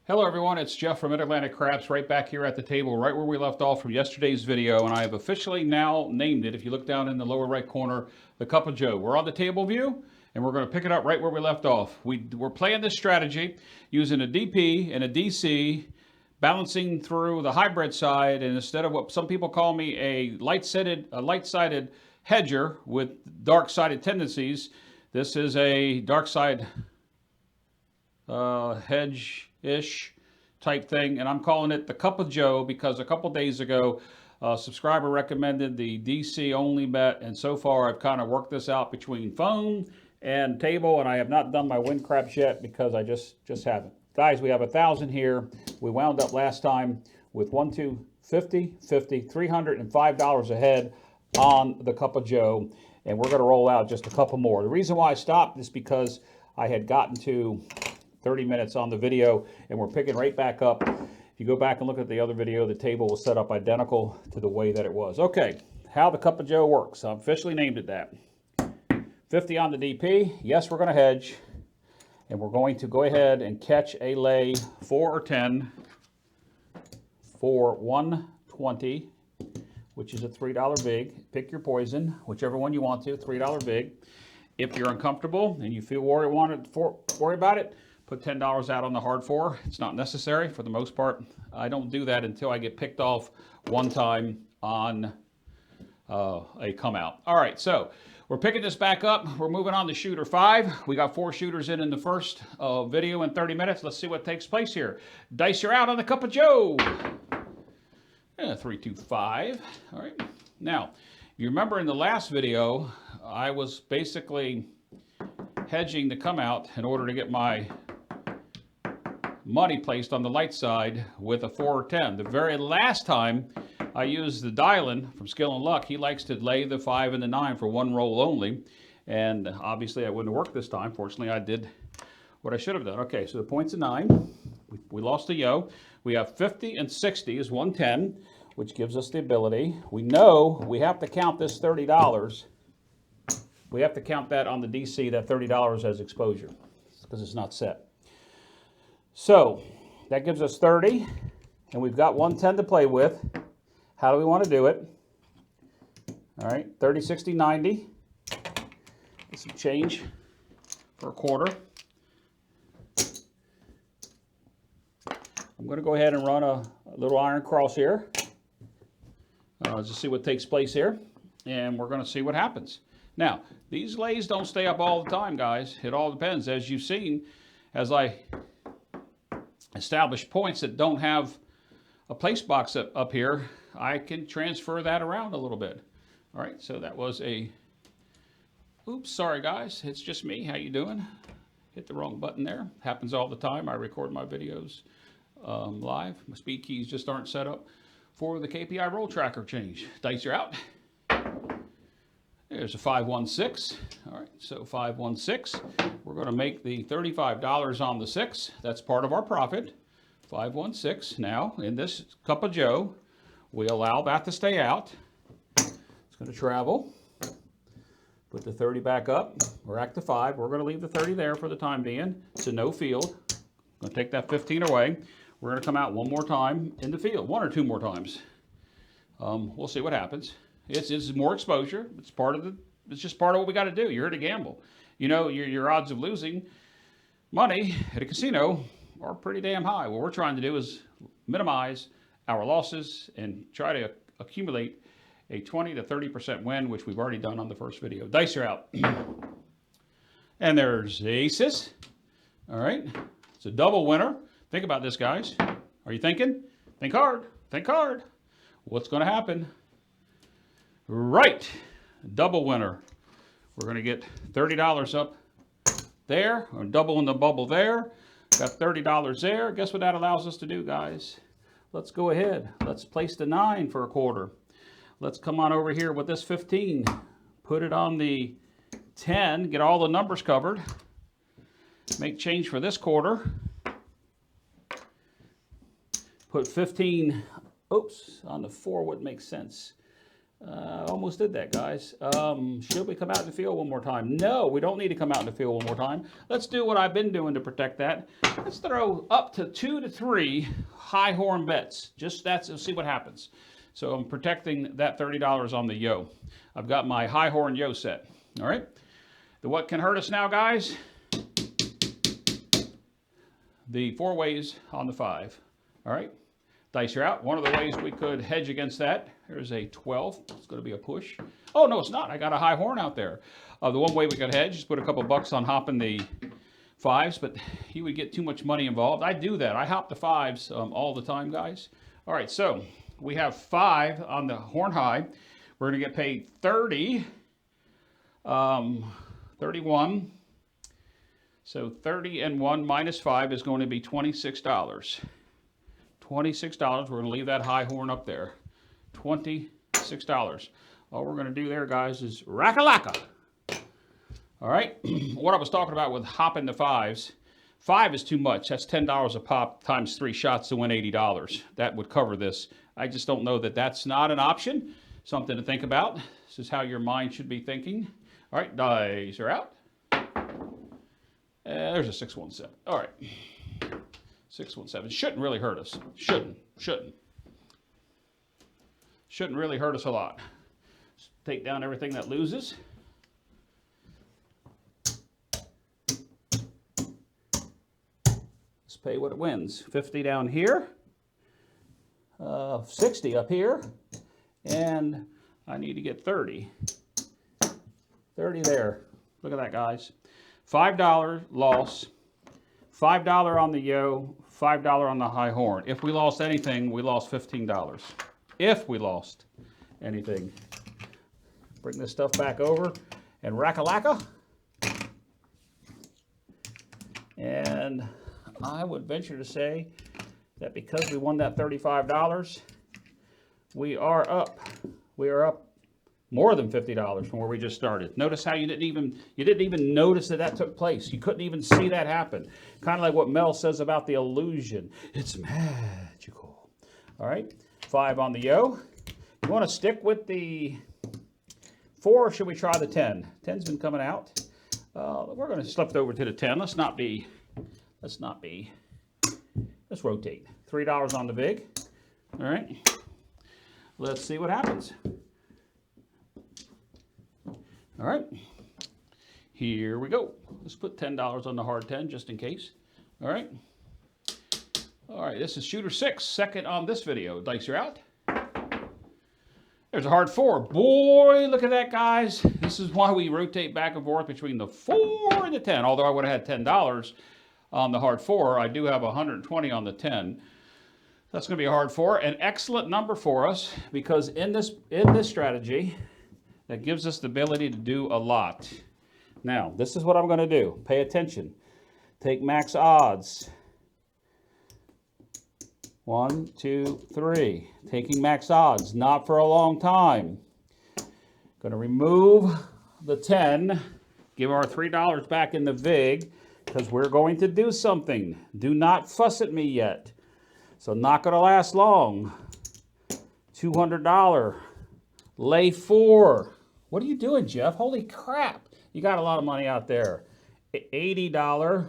Hello everyone, it's Jeff from Mid-Atlantic Craps right back here at the table, right where we left off from yesterday's video, and I have officially now named it, if you look down in the lower right corner, the Cup of Joe. We're on the table view, and we're going to pick it up right where we left off. We're playing this strategy using a DP and a DC, balancing through the hybrid side, and instead of what some people call me a light-sided hedger with dark-sided tendencies, this is a dark side hedge-ish type thing, and I'm calling it the Cup of Joe because a couple days ago a subscriber recommended the DC only bet, and so far I've kind of worked this out between phone and table, and I have not done my win craps yet because I just haven't. Guys, we have 1,000 here. We wound up last time with $50, $305 ahead on the Cup of Joe, and we're going to roll out just a couple more. The reason why I stopped is because I had gotten to 30 minutes on the video, and we're picking right back up. If you go back and look at the other video, the table was set up identical to the way that it was. Okay, how the Cup of Joe works. I've officially named it that. 50 on the DP. Yes, we're going to hedge, and we're going to go ahead and catch a lay 4 or 10 for 120, which is a $3 vig. Pick your poison, whichever one you want to, $3 vig. If you're uncomfortable and you feel worry about it, put $10 out on the hard 4. It's not necessary for the most part. I don't do that until I get picked off one time on a come out. All right, so we're picking this back up. We're moving on to shooter 5. We got 4 shooters in the first video in 30 minutes. Let's see what takes place here. Dice are out on the Cup of Joe. 3, 2, 5. All right. Now, you remember in the last video, I was basically hedging to come out in order to get my money placed on the light side with a 4 or 10. The very last time I used the dial-in from Skill and Luck, he likes to lay the 5 and the 9 for one roll only, and obviously I wouldn't have worked this time. Fortunately, I did what I should have done. Okay, so the point's a 9. We lost a yo. We have 50 and 60 is 110, which gives us the ability. We know we have to count this $30. We have to count that on the DC, that $30 as exposure, because it's not set. So that gives us 30, and we've got 110 to play with. How do we want to do it? All right, 30, 60, 90. Get some change for a quarter. I'm going to go ahead and run a little iron cross here. Just see what takes place here, and we're going to see what happens. Now, these lays don't stay up all the time, guys. It all depends. As you've seen, as I establish points that don't have a place box up here, I can transfer that around a little bit. All right, so that was a, oops, sorry guys, it's just me. How you doing? Hit the wrong button there. Happens all the time. I record my videos live. My speed keys just aren't set up for the KPI roll tracker change. Dice are out. There's a 516. All right, so 516. We're going to make the $35 on the 6. That's part of our profit. 516. Now, in this Cup of Joe, we allow that to stay out. It's going to travel. Put the 30 back up. We're at the 5. We're going to leave the 30 there for the time being. It's a no field. I'm going to take that 15 away. We're going to come out one more time in the field. 1 or 2 more times. We'll see what happens. It's more exposure. It's just part of what we got to do. You're here to gamble. You know, your odds of losing money at a casino are pretty damn high. What we're trying to do is minimize our losses and try to accumulate a 20 to 30% win, which we've already done on the first video. Dice are out. And there's aces. All right. It's a double winner. Think about this, guys. Are you thinking? Think hard. Think hard. What's going to happen? Right, double winner. We're going to get $30 up there, or double in the bubble there. Got $30 there. Guess what that allows us to do, guys? Let's go ahead. Let's place the 9 for a quarter. Let's come on over here with this 15. Put it on the 10. Get all the numbers covered. Make change for this quarter. Put 15, oops, on the 4 would make sense. Almost did that, guys. Should we come out in the field one more time? No, we don't need to come out in the field one more time. Let's do what I've been doing to protect that. Let's throw up to 2 to 3 high horn bets. Just that's, see what happens. So I'm protecting that $30 on the yo. I've got my high horn yo set. All right. The what can hurt us now, guys? The 4 ways on the 5. All right. Dice are out. One of the ways we could hedge against that, there's a 12. It's going to be a push. Oh, no, it's not. I got a high horn out there. The one way we could hedge is put a couple bucks on hopping the 5s, but you would get too much money involved. I do that. I hop the 5s all the time, guys. All right, so we have 5 on the horn high. We're going to get paid 30, 31. So 30 and 1 minus 5 is going to be $26. $26. We're going to leave that high horn up there. $26. All we're going to do there, guys, is rack-a-lacka. All right. What I was talking about with hopping the 5s. 5 is too much. That's $10 a pop times 3 shots to win $80. That would cover this. I just don't know that that's not an option. Something to think about. This is how your mind should be thinking. All right. Dice are out. There's a 617. All right. 617. Shouldn't really hurt us. Shouldn't really hurt us a lot. Just take down everything that loses. Let's pay what it wins. 50 down here. 60 up here. And I need to get 30. 30 there. Look at that, guys. $5 loss. $5 on the yo, $5 on the high horn. If we lost anything, we lost $15. If we lost anything. Bring this stuff back over and rack-a-lacka. And I would venture to say that because we won that $35, we are up. We are up more than $50 from where we just started. Notice how you didn't even notice that took place. You couldn't even see that happen. Kind of like what Mel says about the illusion. It's magical. All right, 5 on the yo. You want to stick with the 4, or should we try the 10? 10's been coming out. We're going to slip it over to the 10. Let's rotate. $3 on the vig. All right. Let's see what happens. All right, here we go. Let's put $10 on the hard 10 just in case. All right. All right, this is shooter 6, second on this video. Dice are out. There's a hard 4. Boy, look at that, guys. This is why we rotate back and forth between the 4 and the 10. Although I would have had $10 on the hard 4, I do have 120 on the 10. That's going to be a hard 4, an excellent number for us because in this strategy, that gives us the ability to do a lot. Now, this is what I'm going to do. Pay attention. Take max odds. 1, 2, 3. Taking max odds, not for a long time. Going to remove the 10. Give our $3 back in the vig because we're going to do something. Do not fuss at me yet. So not going to last long. $200. Lay 4. What are you doing, Jeff? Holy crap. You got a lot of money out there. $80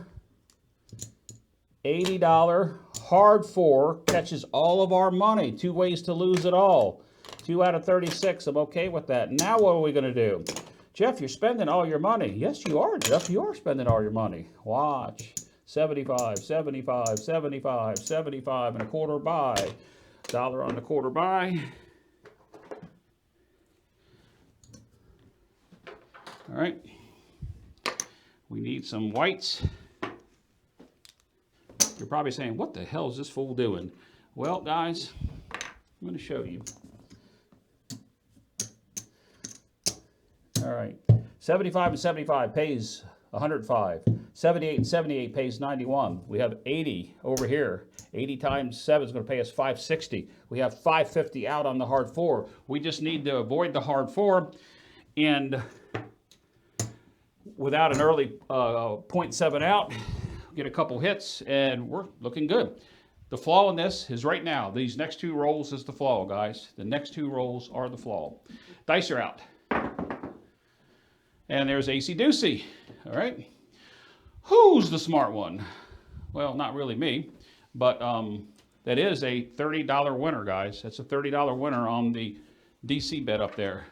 hard 4 catches all of our money. 2 ways to lose it all. 2 out of 36. I'm okay with that. Now what are we going to do? Jeff, you're spending all your money. Yes, you are, Jeff. You are spending all your money. Watch. 75, 75, 75, 75 and a quarter buy. $1 on the quarter buy. All right, we need some whites. You're probably saying, what the hell is this fool doing? Well, guys, I'm going to show you. All right, 75 and 75 pays 105. 78 and 78 pays 91. We have 80 over here. 80 times 7 is going to pay us 560. We have 550 out on the hard 4. We just need to avoid the hard 4 and without an early 0.7 out, get a couple hits, and we're looking good. The flaw in this is right now. These next two rolls is the flaw, guys. The next two rolls are the flaw. Dice are out. And there's Acey Deucey. All right. Who's the smart one? Well, not really me, but that is a $30 winner, guys. That's a $30 winner on the DC bet up there.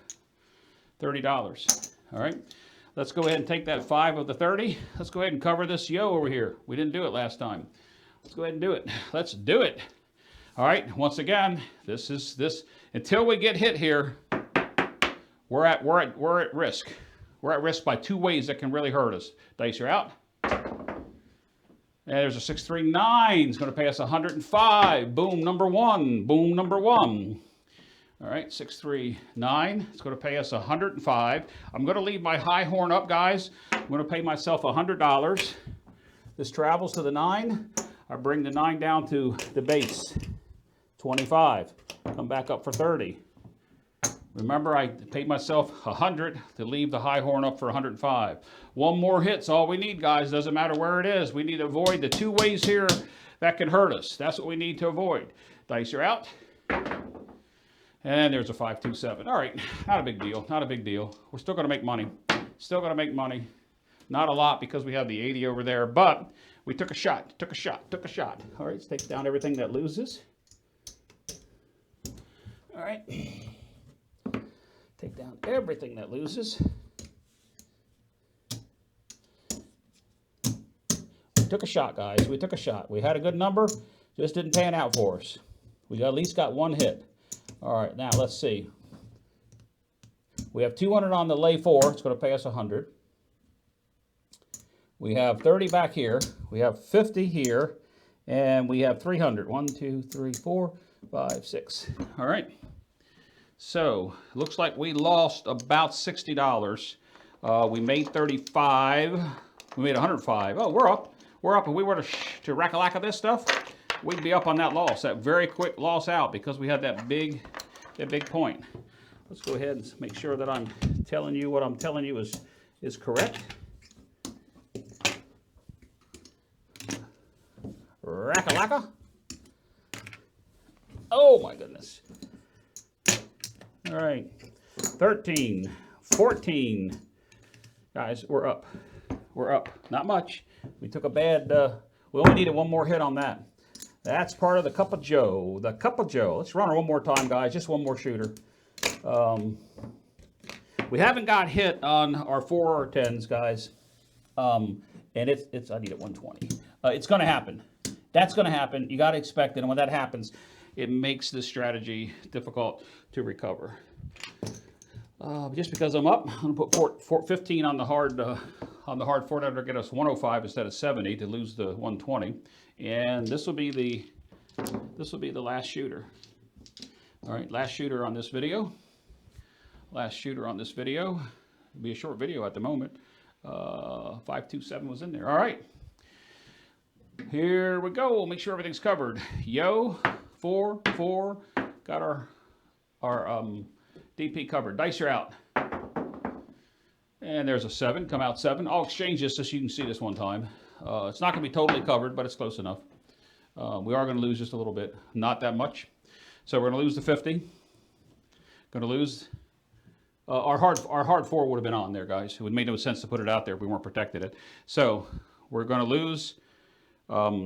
$30. All right. Let's go ahead and take that 5 of the 30. Let's go ahead and cover this yo over here. We didn't do it last time. Let's go ahead and do it. Let's do it. All right. Once again, this until we get hit here, we're at risk. We're at risk by two ways that can really hurt us. Dice are out. And there's a 639. It's going to pay us 105. Boom, number one. Boom, number one. All right, 639. It's going to pay us 105. I'm going to leave my high horn up, guys. I'm going to pay myself $100. This travels to the 9. I bring the 9 down to the base, 25. Come back up for 30. Remember, I paid myself 100 to leave the high horn up for 105. One more hit's all we need, guys. Doesn't matter where it is. We need to avoid the two ways here that can hurt us. That's what we need to avoid. Dice are out. And there's a 527. All right, not a big deal. Not a big deal. We're still going to make money. Still going to make money. Not a lot because we have the 80 over there, but we took a shot. Took a shot. Took a shot. All right, let's take down everything that loses. All right. Take down everything that loses. We took a shot, guys. We took a shot. We had a good number, just didn't pan out for us. We at least got one hit. All right, now let's see. We have 200 on the lay 4. It's going to pay us 100. We have 30 back here. We have 50 here. And we have 300. 1, 2, 3, 4, 5, 6. All right. So, looks like we lost about $60. We made 35. We made 105. Oh, we're up. We're up. If we were to rack-a-lack of this stuff, we'd be up on that loss, that very quick loss out, because we had that big point. Let's go ahead and make sure that I'm telling you what I'm telling you is correct. Rack-a-lacka. Oh my goodness. All right, 13, 14. Guys, we're up. We're up. Not much. We took a bad, we only needed one more hit on that. That's part of the Cup of Joe. The Cup of Joe. Let's run her one more time, guys. Just one more shooter. We haven't got hit on our 4 or 10s, guys. And it's I need it 120. It's going to happen. That's going to happen. You got to expect it. And when that happens, it makes the strategy difficult to recover. Just because I'm up, I'm going to put 15 on the hard 4 to get us 105 instead of 70 to lose the 120. And this will be the last shooter. All right, last shooter on this video. Last shooter on this video. It'll be a short video at the moment. 527 was in there. All right. Here we go. We'll make sure everything's covered. Yo, 4, 4. Got our DP covered. Dice are out. And there's a 7. Come out 7. I'll exchange this so you can see this one time. It's not going to be totally covered, but it's close enough. We are going to lose just a little bit. Not that much. So we're going to lose the 50. Going to lose... our hard 4 would have been on there, guys. It would make no sense to put it out there if we weren't protected it. So we're going to lose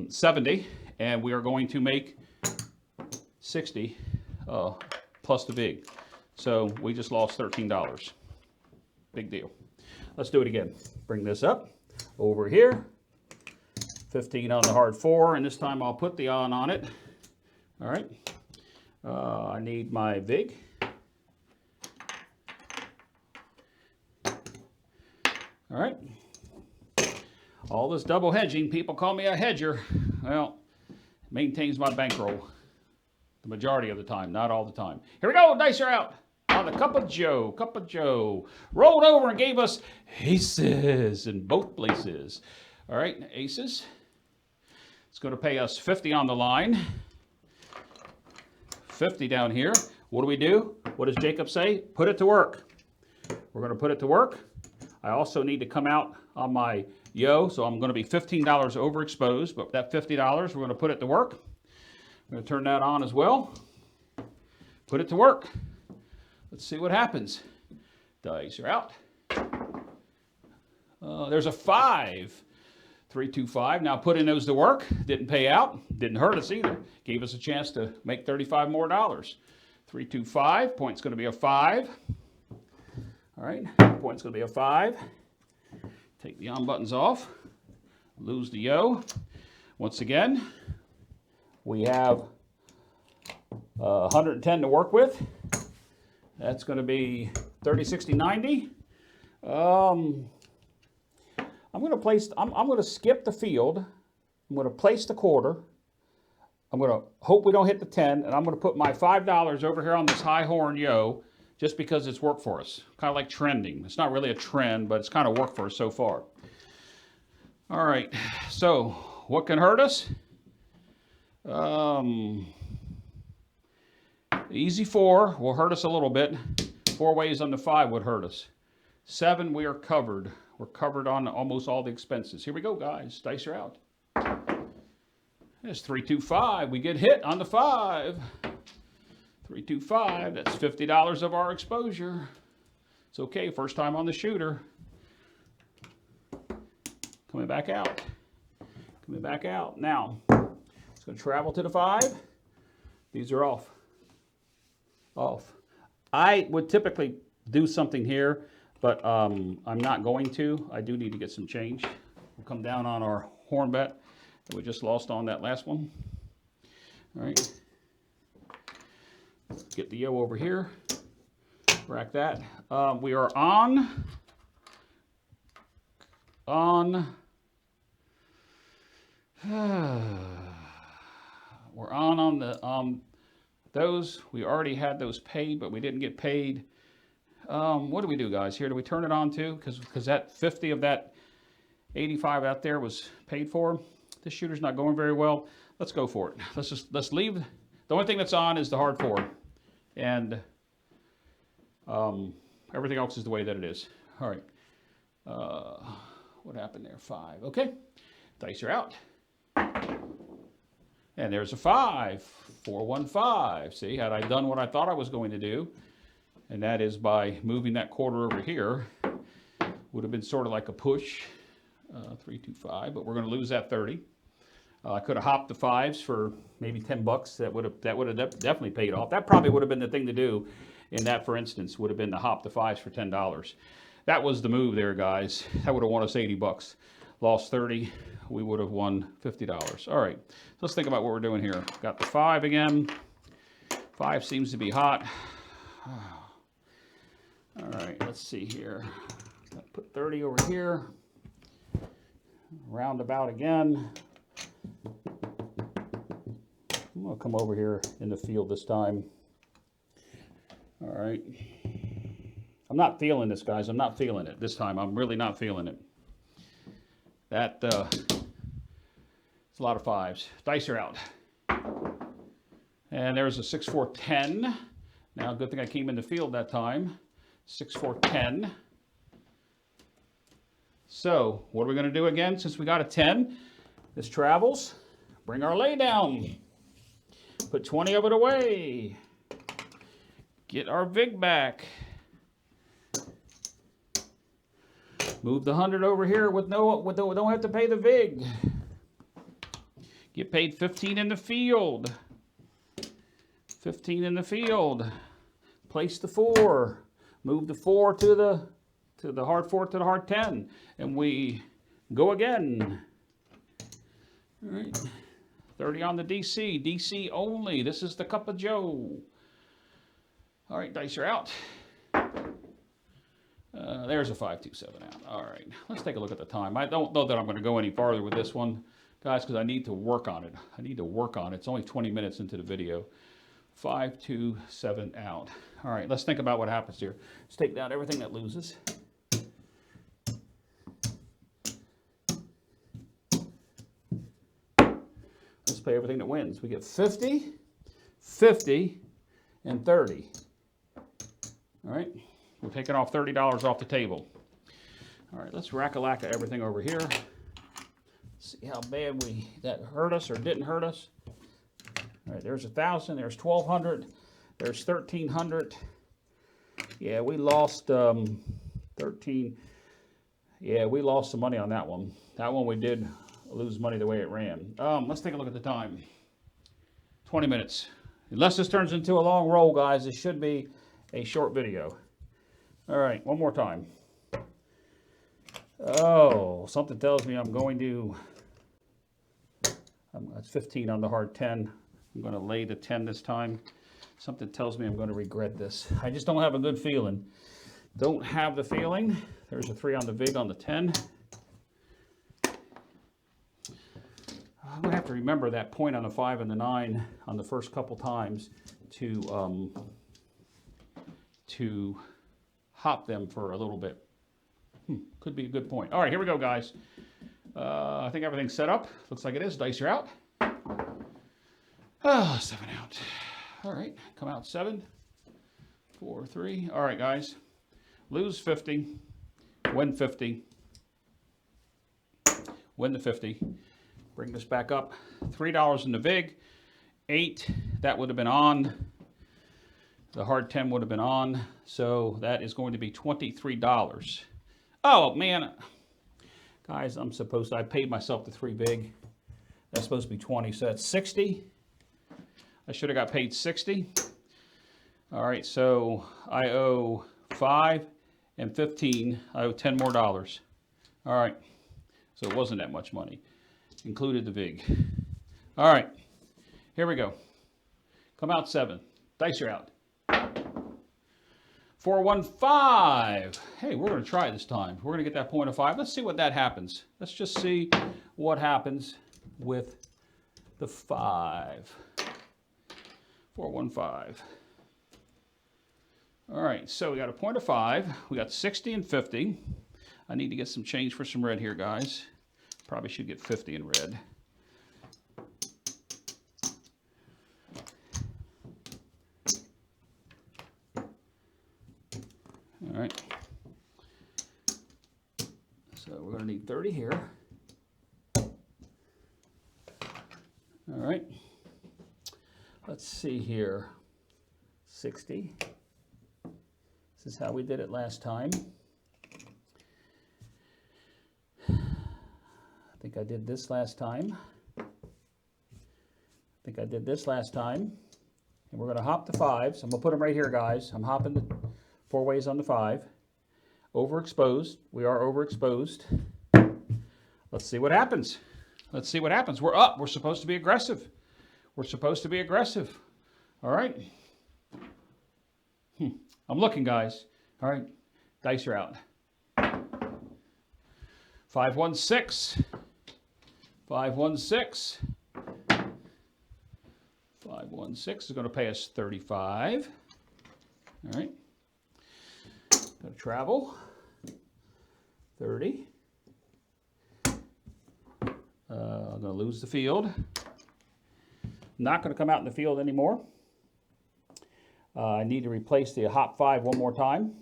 70, and we are going to make 60 plus the big. So we just lost $13. Big deal. Let's do it again. Bring this up over here. 15 on the hard 4, and this time I'll put the on it. All right. I need my big. All right. All this double hedging, people call me a hedger. Well, it maintains my bankroll the majority of the time, not all the time. Here we go, dice are out on the Cup of Joe. Cup of Joe rolled over and gave us aces in both places. All right, aces. It's going to pay us 50 on the line. 50 down here. What do? What does Jacob say? Put it to work. We're going to put it to work. I also need to come out on my yo, so I'm going to be $15 overexposed, but that $50, we're going to put it to work. I'm going to turn that on as well. Put it to work. Let's see what happens. Dice are out. There's a 5. 3, 2, 5. Now putting those to work. Didn't pay out. Didn't hurt us either. Gave us a chance to make $35 more. 3, 2, 5. Point's going to be a 5. All right. Point's going to be a 5. Take the on buttons off. Lose the yo. Once again, we have 110 to work with. That's going to be 30, 60, 90. I'm going to skip the field. I'm going to place the quarter. I'm going to hope we don't hit the 10, and I'm going to put my $5 over here on this high horn yo, just because it's worked for us. Kind of like trending. It's not really a trend, but it's kind of worked for us so far. All right, so what can hurt us? Easy 4 will hurt us a little bit. 4 ways on the 5 would hurt us. 7, we are covered. We're covered on almost all the expenses. Here we go, guys. Dice are out. There's 3, 2, 5. We get hit on the 5. 3, 2, 5. That's $50 of our exposure. It's okay. First time on the shooter. Coming back out. Coming back out. Now, it's going to travel to the 5. These are off. Off. I would typically do something here, but I'm not going to. I do need to get some change. We'll come down on our horn bet that we just lost on that last one. All right. Get the yo over here. Rack that. We are on. We're on the those. We already had those paid, but we didn't get paid. What do we do, guys? Here, do we turn it on too? Because that 50 of that 85 out there was paid for. This shooter's not going very well. Let's go for it. Let's leave. The only thing that's on is the hard 4, and everything else is the way that it is. All right. What happened there? 5. Okay. Dice are out. And there's a 5. 4, 1, 5. See, had I done what I thought I was going to do, and that is by moving that quarter over here, would have been sort of like a push. 3, 2, 5, but we're going to lose that 30. I could have hopped the 5s for maybe 10 bucks. That would have definitely paid off. That probably would have been the thing to do in that, for instance, would have been to hop the 5s for $10. That was the move there, guys. That would have won us 80 bucks. Lost 30. We would have won $50. All right, let's think about what we're doing here. Got the 5 again. 5 seems to be hot. All right, let's see here. Put 30 over here. Roundabout again. I'm going to come over here in the field this time. All right. I'm not feeling this, guys. I'm not feeling it this time. I'm really not feeling it. That, it's a lot of 5s. Dice are out. And there's a 6, 4, 10. Now, good thing I came in the field that time. 6, 4, 10. So, what are we going to do again since we got a 10? This travels. Bring our lay down. Put 20 of it away. Get our VIG back. Move the 100 over here don't have to pay the VIG. Get paid 15 in the field. 15 in the field. Place the 4. Move the 4 to the hard 4 to the hard 10. And we go again. All right. 30 on the DC. DC only. This is the Cup of Joe. All right, dice are out. There's a 5, 2, 7 out. All right, let's take a look at the time. I don't know that I'm going to go any farther with this one, guys, because I need to work on it. It's only 20 minutes into the video. 5, 2, 7 out. All right, let's think about what happens here. Let's take down everything that loses. Let's play everything that wins. We get 50, 50, and 30. All right, we're taking off $30 off the table. All right, let's rack-a-lack everything over here. See how bad that hurt us or didn't hurt us. All right, there's 1,000, there's 1,200, there's 1,300. Yeah, we lost 13. Yeah, we lost some money on that one. That one we did lose money the way it ran. Let's take a look at the time. 20 minutes. Unless this turns into a long roll, guys, this should be a short video. All right, one more time. Oh, something tells me I'm going to, that's 15 on the hard 10. I'm going to lay the 10 this time. Something tells me I'm going to regret this. I just don't have a good feeling. Don't have the feeling. There's a 3 on the vig on the 10. I'm going to have to remember that point on the 5 and the 9 on the first couple times to hop them for a little bit. Could be a good point. All right, here we go, guys. I think everything's set up. Looks like it is. Dice are out. 7 out. All right, come out 7, 4, 3. All right, guys. Lose 50, win 50, win the 50. Bring this back up. $3 in the vig, 8. That would have been on. The hard 10 would have been on. So that is going to be $23. Oh man, guys, I paid myself the 3 vig. That's supposed to be 20, so that's 60. I should have got paid 60. All right, so I owe 5 and 15. I owe 10 more dollars. All right, so it wasn't that much money. Included the vig. All right, here we go. Come out 7. Dice are out. 415. Hey, we're going to try this time. We're going to get that point of 5. Let's see what that happens. Let's just see what happens with the 5. 415. All right, so we got a point of 5. We got 60 and 50. I need to get some change for some red here, guys. Probably should get 50 in red. All right. So we're going to need 30 here. All right. Let's see here. 60. This is how we did it last time. I think I did this last time. And we're going to hop the 5s. I'm going to put them right here, guys. I'm hopping the 4 ways on the 5. Overexposed. We are overexposed. Let's see what happens. We're up. We're supposed to be aggressive. All right. I'm looking, guys. All right. Dice are out. 516. 516. 516 is going to pay us 35. All right. Going to travel. 30. I'm going to lose the field. Not going to come out in the field anymore. I need to replace the hop 5 one more time.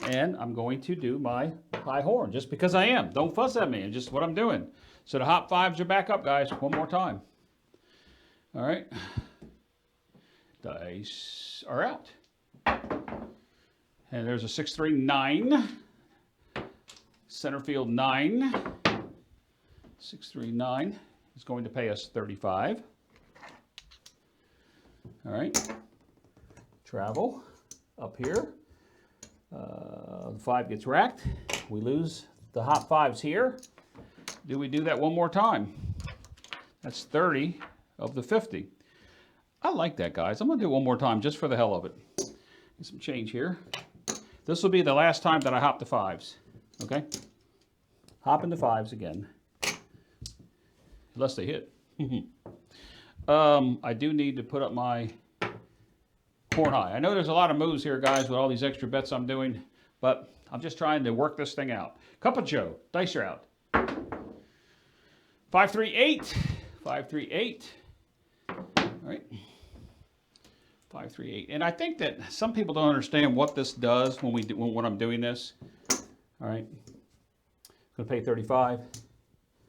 And I'm going to do my high horn just because I am. Don't fuss at me. It's just what I'm doing. So the hop 5s are back up, guys, one more time. All right. Dice are out. And there's a 6, 3, 9. Center field 9. 6, 3, 9 is going to pay us 35. All right. Travel up here. The 5 gets racked. We lose the hop 5s here. Do we do that one more time? That's 30 of the 50. I like that, guys. I'm going to do it one more time just for the hell of it. Get some change here. This will be the last time that I hop the 5s. Okay? Hopping the 5s again. Unless they hit. I do need to put up my horn high. I know there's a lot of moves here, guys, with all these extra bets I'm doing, but I'm just trying to work this thing out. Cup of Joe. Dice are out. 5, 3, 8. 5, 3, 8. All right. 5, 3, 8. And I think that some people don't understand what this does when I'm doing this. All right. I'm going to pay 35,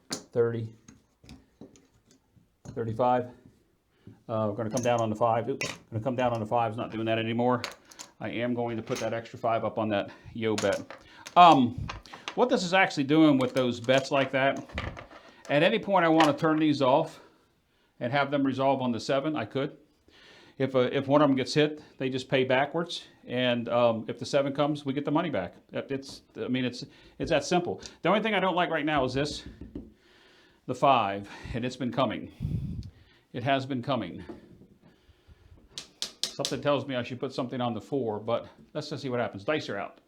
30, 35, We're going to come down on the 5. Oops, going to come down on the 5s, not doing that anymore. I am going to put that extra 5 up on that yo bet. What this is actually doing with those bets like that, at any point I want to turn these off and have them resolve on the 7, I could. If one of them gets hit, they just pay backwards, and if the 7 comes, we get the money back. It's that simple. The only thing I don't like right now is this, the 5, and it's been coming. It has been coming. Something tells me I should put something on the 4, but let's just see what happens. Dice are out.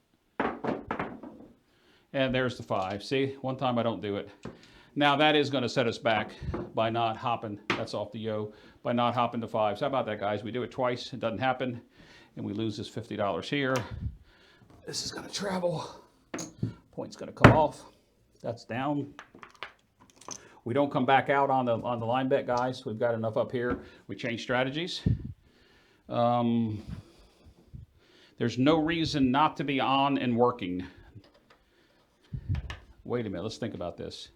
And there's the 5. See, one time I don't do it. Now that is going to set us back by not hopping. That's off the yo. By not hopping the 5s. How about that, guys? We do it twice. It doesn't happen. And we lose this $50 here. This is going to travel. Point's going to come off. That's down. We don't come back out on the line bet, guys. We've got enough up here. We change strategies. There's no reason not to be on and working. Wait a minute. Let's think about this.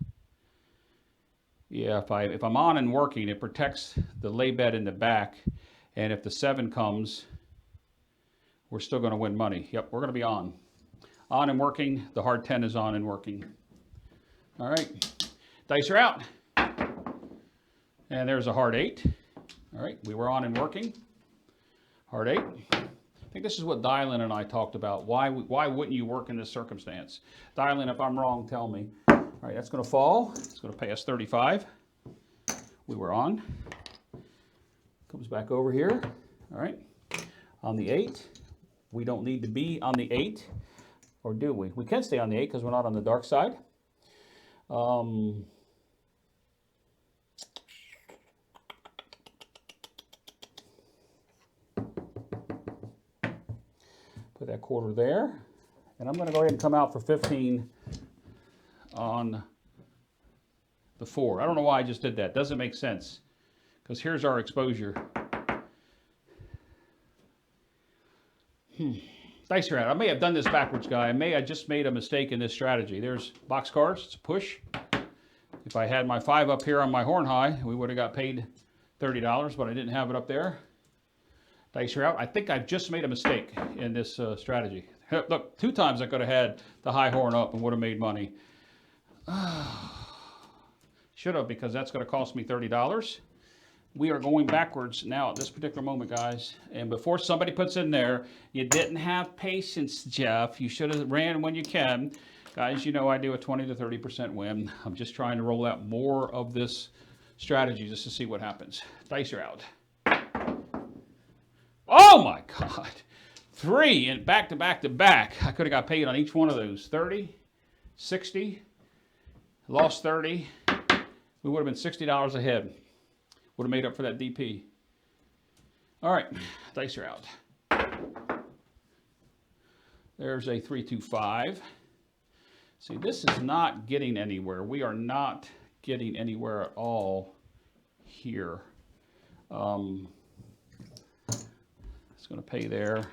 Yeah, if I'm on and working, it protects the lay bet in the back. And if the 7 comes, we're still going to win money. Yep, we're going to be on. On and working. The hard 10 is on and working. All right. Dice are out. And there's a hard 8. All right, we were on and working. Hard 8. I think this is what Dylan and I talked about. Why wouldn't you work in this circumstance? Dylan, if I'm wrong, tell me. All right, that's going to fall. It's going to pay us 35. We were on. Comes back over here. All right. On the 8. We don't need to be on the 8. Or do we? We can stay on the 8 because we're not on the dark side. Put that quarter there. And I'm going to go ahead and come out for 15 on the 4. I don't know why I just did that. Doesn't make sense. Because here's our exposure. Dice are out. I may have done this backwards, guy. I just made a mistake in this strategy. There's box cards. It's a push. If I had my 5 up here on my horn high, we would have got paid $30, but I didn't have it up there. Dice are out. I think I've just made a mistake in this strategy. Look, 2 times I could have had the high horn up and would have made money. Should have, because that's going to cost me $30. We are going backwards now at this particular moment, guys. And before somebody puts in there, you didn't have patience, Jeff. You should have ran when you can. Guys, you know I do a 20 to 30% win. I'm just trying to roll out more of this strategy just to see what happens. Dice are out. Oh my God. 3 and back to back to back. I could have got paid on each one of those. 30, 60, lost 30. We would have been $60 ahead. Would have made up for that DP. All right, dice are out. There's a 3-2-5. See, this is not getting anywhere. We are not getting anywhere at all here. It's going to pay there.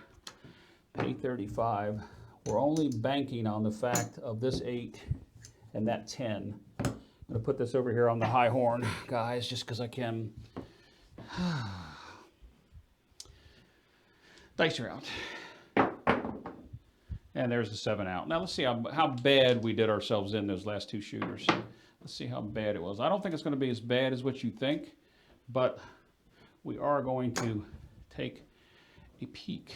Pay 35. We're only banking on the fact of this 8 and that 10. I'm going to put this over here on the high horn, guys, just because I can. Dice are out. And there's the 7 out. Now let's see how bad we did ourselves in those last 2 shooters. Let's see how bad it was. I don't think it's going to be as bad as what you think, but we are going to take a peek.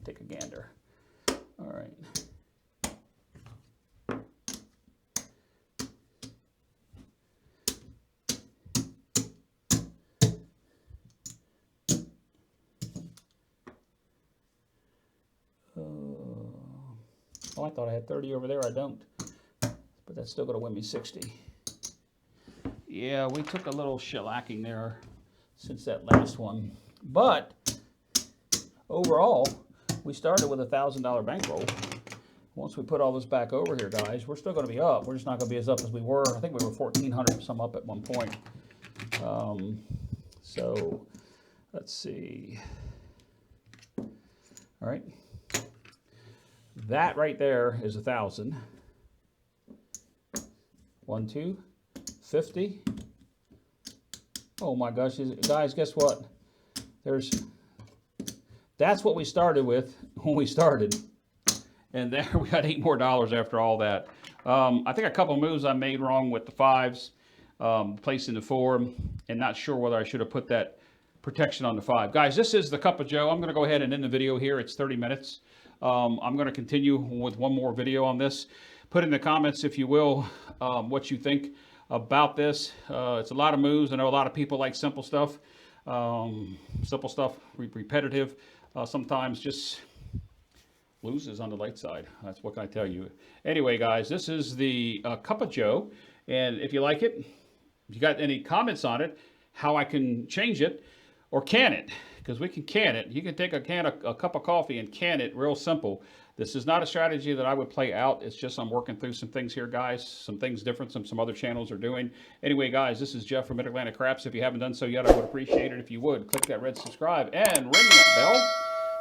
Take a gander. All right. Oh, I thought I had 30 over there. I don't. But that's still going to win me 60. Yeah, we took a little shellacking there since that last one. But overall, we started with a $1,000 bankroll. Once we put all this back over here, guys, we're still going to be up. We're just not going to be as up as we were. I think we were 1,400 some up at one point. So let's see. All right. That right there is 1,000. 1, 2, 50. Oh my gosh, guys, guess what? That's what we started with when we started. And there we got $8 more after all that. I think a couple moves I made wrong with the 5s, placing the 4, and not sure whether I should have put that protection on the 5. Guys, this is the Cup of Joe. I'm going to go ahead and end the video here. It's 30 minutes. I'm going to continue with one more video on this. Put in the comments, if you will, what you think about this. It's a lot of moves. I know a lot of people like simple stuff. Repetitive. Sometimes just loses on the light side. That's what can I tell you. Anyway, guys, this is the Cup of Joe. And if you like it, if you got any comments on it, how I can change it or can it, because we can can it. You can take a cup of coffee and can it real simple. This is not a strategy that I would play out. It's just I'm working through some things here, guys. Some things different than some other channels are doing. Anyway, guys, this is Jeff from Mid-Atlantic Craps. If you haven't done so yet, I would appreciate it if you would. Click that red subscribe and ring that bell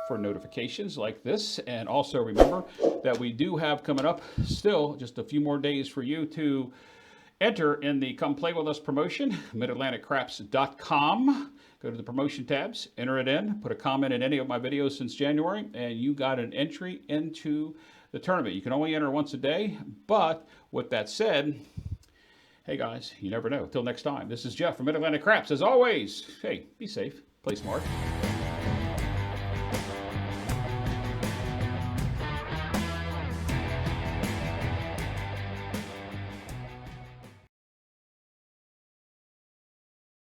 for notifications like this. And also remember that we do have coming up still just a few more days for you to enter in the Come Play With Us promotion, midatlanticcraps.com. Go to the promotion tabs, enter it in, put a comment in any of my videos since January, and you got an entry into the tournament. You can only enter once a day, but with that said, hey guys, you never know. Till next time, this is Jeff from Mid-Atlantic Craps. As always, hey, be safe, play smart.